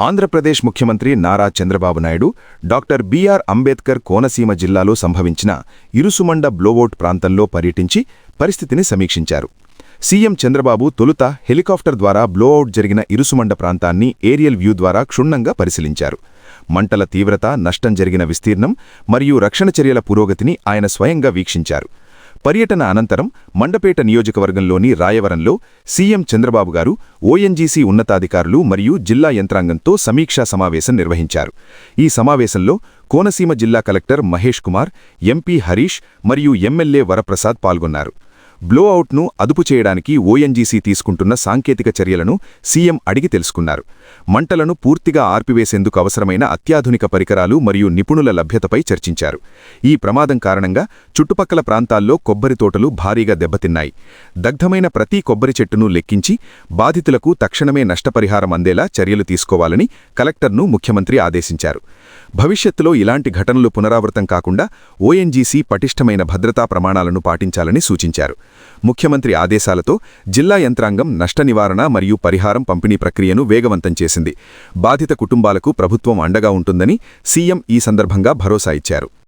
ఆంధ్రప్రదేశ్ ముఖ్యమంత్రి Nara Chandrababu Naidu doctor BR Ambedkar Konaseema జిల్లాలో సంభవించిన ఇరుసుమండ బ్లోవౌట్ ప్రాంతంలో పర్యటించి పరిస్థితిని సమీక్షించారు. సీఎం చంద్రబాబు తొలుత హెలికాప్టర్ ద్వారా బ్లోఅవుట్ జరిగిన ఇరుసుమండ ప్రాంతాన్ని ఏరియల్ వ్యూ ద్వారా క్షుణ్ణంగా పరిశీలించారు. మంటల తీవ్రత, నష్టం జరిగిన విస్తీర్ణం మరియు రక్షణ చర్యల పురోగతిని ఆయన స్వయంగా వీక్షించారు. పర్యటన అనంతరం మండపేట నియోజకవర్గంలోని రాయవరంలో సీఎం చంద్రబాబు గారు ఓఎన్జీసీ ఉన్నతాధికారులు మరియు జిల్లా యంత్రాంగంతో సమీక్షా సమావేశం నిర్వహించారు. ఈ సమావేశంలో కోనసీమ జిల్లా కలెక్టర్ మహేష్ కుమార్, ఎంపీ హరీష్ మరియు ఎమ్మెల్యే వరప్రసాద్ పాల్గొన్నారు. బ్లోఅవుట్ను అదుపు చేయడానికి ఓఎన్జీసీ తీసుకుంటున్న సాంకేతిక చర్యలను సీఎం అడిగి తెలుసుకున్నారు. మంటలను పూర్తిగా ఆర్పివేసేందుకు అవసరమైన అత్యాధునిక పరికరాలు మరియు నిపుణుల లభ్యతపై చర్చించారు. ఈ ప్రమాదం కారణంగా చుట్టుపక్కల ప్రాంతాల్లో కొబ్బరి తోటలు భారీగా దెబ్బతిన్నాయి. దగ్ధమైన ప్రతి కొబ్బరి చెట్టును లెక్కించి బాధితులకు తక్షణమే నష్టపరిహారం అందేలా చర్యలు తీసుకోవాలని కలెక్టర్ను ముఖ్యమంత్రి ఆదేశించారు. భవిష్యత్తులో ఇలాంటి ఘటనలు పునరావృతం కాకుండా ఓఎన్జీసీ పటిష్టమైన భద్రతా ప్రమాణాలను పాటించాలని సూచించారు. ముఖ్యమంత్రి ఆదేశాలతో జిల్లా యంత్రాంగం నష్ట నివారణ మరియు పరిహారం పంపిణీ ప్రక్రియను వేగవంతం చేసింది. బాధిత కుటుంబాలకు ప్రభుత్వం అండగా ఉంటుందని సీఎం ఈ సందర్భంగా భరోసా ఇచ్చారు.